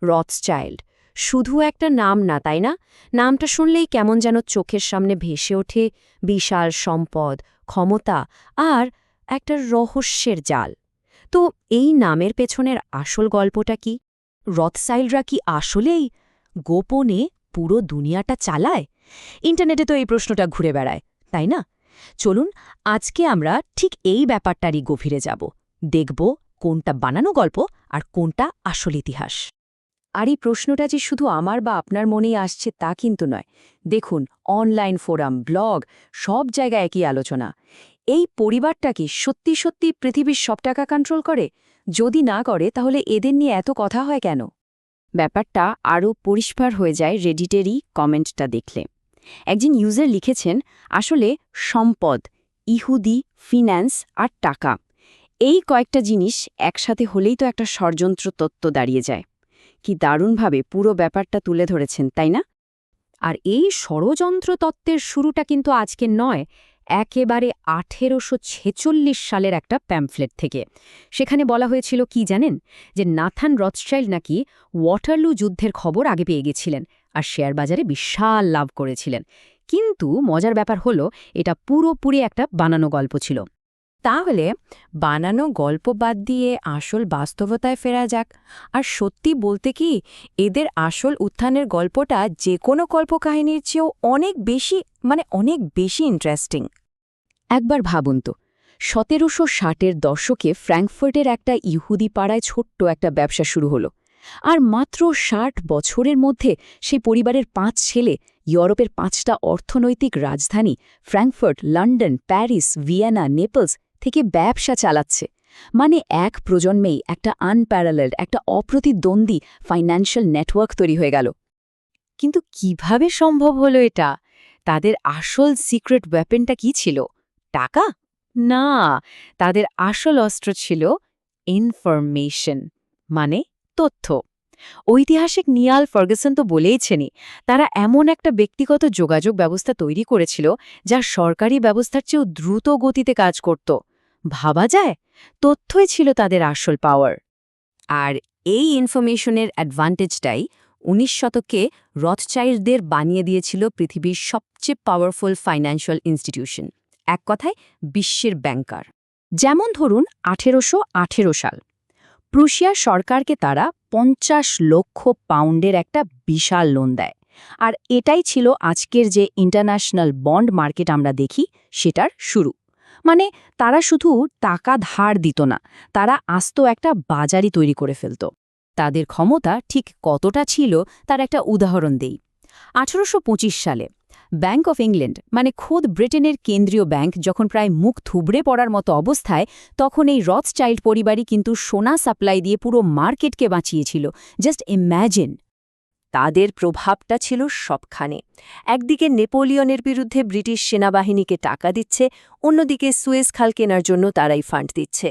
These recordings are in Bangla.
রথচাইল্ড, শুধু একটা নাম না, তাই না? নামটা শুনলেই কেমন যেন চোখের সামনে ভেসে ওঠে বিশাল সম্পদ, ক্ষমতা আর একটা রহস্যের জাল। তো এই নামের পেছনের আসল গল্পটা কি? রথচাইল্ডরা কি আসলেই গোপনে পুরো দুনিয়াটা চালায়? ইন্টারনেটে তো এই প্রশ্নটা ঘুরে বেড়ায়, তাই না? চলুন আজকে আমরা ঠিক এই ব্যাপারটারই গভীরে যাব, দেখব কোনটা বানানো গল্প আর কোনটা আসল ইতিহাস। আর এই প্রশ্নটা যে শুধু আমার বা আপনার মনেই আসছে তা কিন্তু নয়। দেখুন, অনলাইন ফোরাম, ব্লগ, সব জায়গায় একই আলোচনা। এই পরিবারটা কি সত্যি সত্যি পৃথিবীর সব টাকা কন্ট্রোল করে? যদি না করে তাহলে এদের নিয়ে এত কথা হয় কেন? ব্যাপারটা আরও পরিষ্কার হয়ে যায় রেডিটেরই কমেন্টটা দেখলে। একজন ইউজার লিখেছেন, আসলে সম্পদ, ইহুদি, ফিন্যান্স আর টাকা, এই কয়েকটা জিনিস একসাথে হলেই তো একটা ষড়যন্ত্র তত্ত্ব দাঁড়িয়ে যায়। কি দারুণভাবে পুরো ব্যাপারটা তুলে ধরেছেন, তাই না? আর এই ষড়যন্ত্র তত্ত্বের শুরুটা কিন্তু আজকের নয়, একেবারে 1846 সালের একটা প্যাম্ফলেট থেকে। সেখানে বলা হয়েছিল কি জানেন, যে নাথান রথচাইল্ড নাকি ওয়াটারলু যুদ্ধের খবর আগে পেয়ে গেছিলেন আর শেয়ার বাজারে বিশাল লাভ করেছিলেন। কিন্তু মজার ব্যাপার হলো, এটা পুরোপুরি একটা বানানো গল্প ছিল। তাহলে বানানো গল্প বাদ দিয়ে আসল বাস্তবতায় ফেরা যাক। আর সত্যি বলতে কি, এদের আসল উত্থানের গল্পটা যে কোনো কল্পকাহিনীর চেয়েও অনেক বেশি ইন্টারেস্টিং। একবার ভাবুন তো, 1760-এর দশকে ফ্র্যাঙ্কফার্টের একটা ইহুদি পাড়ায় ছোট্ট একটা ব্যবসা শুরু হলো। আর মাত্র 60 বছরের মধ্যে সেই পরিবারের 5 ছেলে ইউরোপের 5টা অর্থনৈতিক রাজধানী Frankfurt, London, Paris, Vienna, Naples থেকে ব্যবসা চালাচ্ছে। মানে এক প্রজন্মেই একটা আনপ্যারালেলড, একটা অপ্রতিদ্বন্দ্বী ফাইন্যান্সিয়াল নেটওয়ার্ক তৈরি হয়ে গেল। কিন্তু কিভাবে সম্ভব হলো এটা? তাদের আসল সিক্রেট ওয়েপনটা কি ছিল? টাকা? না, তাদের আসল অস্ত্র ছিল ইনফরমেশন, মানে তথ্য। ঐতিহাসিক নিয়াল ফার্গুসন তো বলেইছেনই, তারা এমন একটা ব্যক্তিগত যোগাযোগ ব্যবস্থা তৈরি করেছিল যা সরকারি ব্যবস্থার চেয়েও দ্রুত গতিতে কাজ করত। ভাবা যায়, তথ্যই ছিল তাদের আসল পাওয়ার। আর এই ইনফরমেশনের অ্যাডভান্টেজটাই 19 শতকে রথচাইল্ডদের বানিয়ে দিয়েছিল পৃথিবীর সবচেয়ে পাওয়ারফুল ফাইন্যান্সিয়াল ইনস্টিটিউশন, এক কথায় বিশ্বের ব্যাংকার। যেমন ধরুন 1818 সাল, প্রুশিয়ার সরকারকে তারা 50 লক্ষ পাউন্ডের একটা বিশাল লোন দেয়। আর এটাই ছিল আজকের যে ইন্টারন্যাশনাল বন্ড মার্কেট আমরা দেখি, সেটার শুরু। মানে তারা শুধু টাকা ধার দিত না, তারা আস্ত একটা বাজারই তৈরি করে ফেলত। তাদের ক্ষমতা ঠিক কতটা ছিল তার একটা উদাহরণ দেই। 1825 সালে ব্যাংক অফ ইংল্যান্ড, মানে খোদ ব্রিটেনের কেন্দ্রীয় ব্যাংক, যখন প্রায় মুখ থুবড়ে পড়ার মতো অবস্থায়, তখন এই রথচাইল্ড পরিবারই কিন্তু সোনা সাপ্লাই দিয়ে পুরো মার্কেটকে বাঁচিয়েছিল। Just imagine. তাদের প্রভাবটা ছিল সবখানে। একদিকে নেপোলিয়নের বিরুদ্ধে ব্রিটিশ সেনাবাহিনীকে টাকা দিচ্ছে, অন্যদিকে সুয়েজ খাল কেনার জন্য তারাই ফান্ড দিচ্ছে।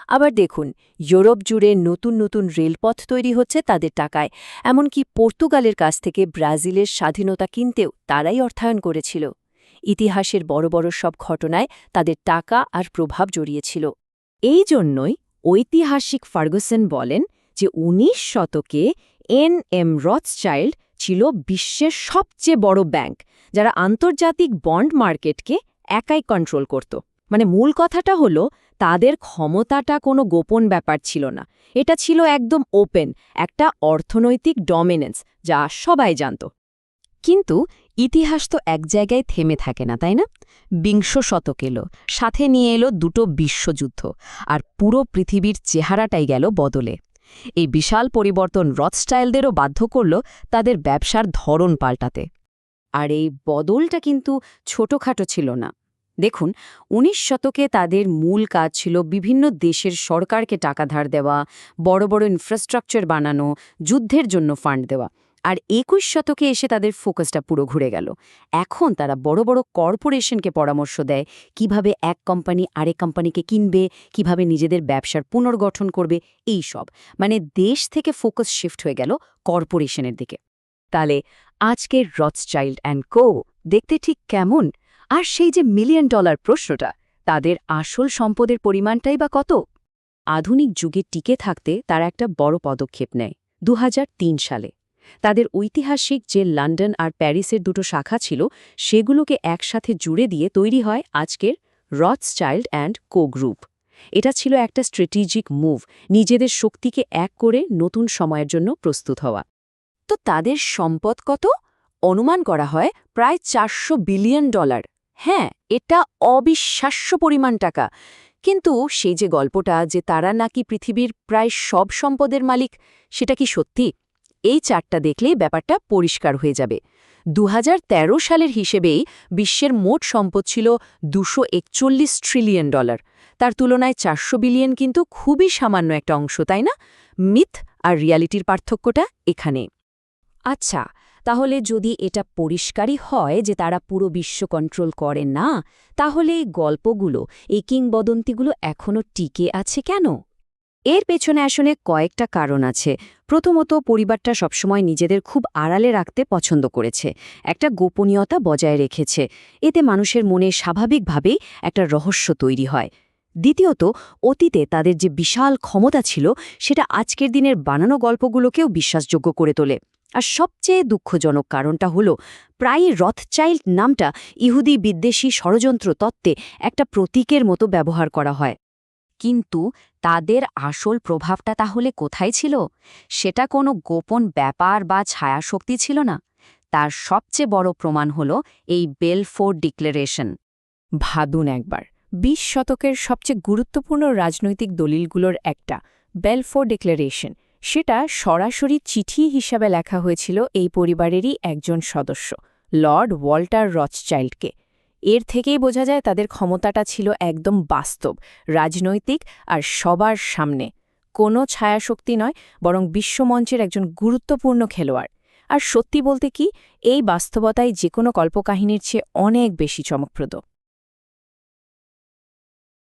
আবার দেখুন, ইউরোপ জুড়ে নতুন নতুন রেলপথ তৈরি হচ্ছে তাদের টাকায়। এমনকি পর্তুগালের কাছ থেকে ব্রাজিলের স্বাধীনতা কিনতেও তারাই অর্থায়ন করেছিল। ইতিহাসের বড় বড় সব ঘটনায় তাদের টাকা আর প্রভাব জড়িয়েছিল। এই জন্যই ঐতিহাসিক ফার্গুসন বলেন যে 19 শতকে এন.এম. রথচাইল্ড ছিল বিশ্বের সবচেয়ে বড় ব্যাংক, যারা আন্তর্জাতিক বন্ড মার্কেটকে একাই কন্ট্রোল করত। মানে মূল কথাটা হলো, তাদের ক্ষমতাটা কোনো গোপন ব্যাপার ছিল না, এটা ছিল একদম ওপেন, একটা অর্থনৈতিক ডমিনেন্স যা সবাই জানত। কিন্তু ইতিহাস তো এক জায়গায় থেমে থাকে না, তাই না? 20 শতক এলো, সাথে নিয়ে এলো দুটো বিশ্বযুদ্ধ, আর পুরো পৃথিবীর চেহারাটাই গেল বদলে। এই বিশাল পরিবর্তন রথচাইল্ডদেরও বাধ্য করল তাদের ব্যবসার ধরন পাল্টাতে। আর এই বদলটা কিন্তু ছোটখাটো ছিল না। দেখুন, 19 শতকে তাদের মূল কাজ ছিল বিভিন্ন দেশের সরকারকে টাকা ধার দেওয়া, বড় বড় ইনফ্রাস্ট্রাকচার বানানো, যুদ্ধের জন্য ফান্ড দেওয়া। আর 21 শতকে এসে তাদের ফোকাসটা পুরো ঘুরে গেল। এখন তারা বড় বড় কর্পোরেশনকে পরামর্শ দেয় কিভাবে এক কোম্পানি আরেক কোম্পানিকে কিনবে, কিভাবে নিজেদের ব্যবসার পুনর্গঠন করবে, এই সব। মানে দেশ থেকে ফোকাস শিফট হয়ে গেল কর্পোরেশনের দিকে। তাহলে আজকের রথচাইল্ড অ্যান্ড কো দেখতে ঠিক কেমন? আর সেই যে $1 মিলিয়ন প্রশ্নটা, তাদের আসল সম্পদের পরিমাণটাই বা কত? আধুনিক যুগে টিকে থাকতে তারা একটা বড় পদক্ষেপ নেয়। ২০০৩ সালে তাদের ঐতিহাসিক যে লন্ডন আর প্যারিসের দুটো শাখা ছিল সেগুলোকে একসাথে জুড়ে দিয়ে তৈরি হয় আজকের রথসচাইল্ড অ্যান্ড কো গ্রুপ। এটা ছিল একটা স্ট্র্যাটেজিক মুভ, নিজেদের শক্তিকে এক করে নতুন সময়ের জন্য প্রস্তুত হওয়া। তো তাদের সম্পদ কত? অনুমান করা হয় প্রায় $400 বিলিয়ন। হ্যাঁ, এটা অবিশ্বাস্য পরিমাণ টাকা। কিন্তু সেই যে গল্পটা যে তারা নাকি পৃথিবীর প্রায় সব সম্পদের মালিক, সেটা কি সত্যি? এই চার্টটা দেখলেই ব্যাপারটা পরিষ্কার হয়ে যাবে। ২০১৩ সালের হিসেবেই বিশ্বের মোট সম্পদ ছিল $241 ট্রিলিয়ন। তার তুলনায় 400 বিলিয়ন কিন্তু খুবই সামান্য একটা অংশ, তাই না? মিথ আর রিয়ালিটির পার্থক্যটা এখানে। আচ্ছা, তাহলে যদি এটা পরিষ্কারই হয় যে তারা পুরো বিশ্ব কন্ট্রোল করে না, তাহলে এই গল্পগুলো, এই কিংবদন্তিগুলো এখনও টিকে আছে কেন? এর পেছনে আসলে কয়েকটা কারণ আছে। প্রথমত, পরিবারটা সবসময় নিজেদের খুব আড়ালে রাখতে পছন্দ করেছে, একটা গোপনীয়তা বজায় রেখেছে। এতে মানুষের মনে স্বাভাবিকভাবেই একটা রহস্য তৈরি হয়। দ্বিতীয়ত, অতীতে তাদের যে বিশাল ক্ষমতা ছিল সেটা আজকের দিনের বানানো গল্পগুলোকেও বিশ্বাসযোগ্য করে তোলে। আর সবচেয়ে দুঃখজনক কারণটা হলো প্রায়ই রথচাইল্ড নামটা ইহুদি বিদ্বেষী ষড়যন্ত্র তত্ত্বে একটা প্রতীকের মতো ব্যবহার করা হয়। কিন্তু তাদের আসল প্রভাবটা তাহলে কোথায় ছিল? সেটা কোনো গোপন ব্যাপার বা ছায়াশক্তি ছিল না। তার সবচেয়ে বড় প্রমাণ হল এই বেলফোর ডিক্লারেশন। ভাবুন একবার, ২০ শতকের সবচেয়ে গুরুত্বপূর্ণ রাজনৈতিক দলিলগুলোর একটা, বেলফোর ডিক্লারেশন, সেটা সরাসরি চিঠি হিসাবে লেখা হয়েছিল এই পরিবারেরই একজন সদস্য, লর্ড ওয়াল্টার রথচাইল্ডকে। এর থেকেই বোঝা যায় তাদের ক্ষমতাটা ছিল একদম বাস্তব, রাজনৈতিক আর সবার সামনে। কোনো ছায়াশক্তি নয়, বরং বিশ্বমঞ্চের একজন গুরুত্বপূর্ণ খেলোয়াড়। আর সত্যি বলতে কি, এই বাস্তবতাই যেকোনো কল্পকাহিনীর চেয়ে অনেক বেশি চমকপ্রদ।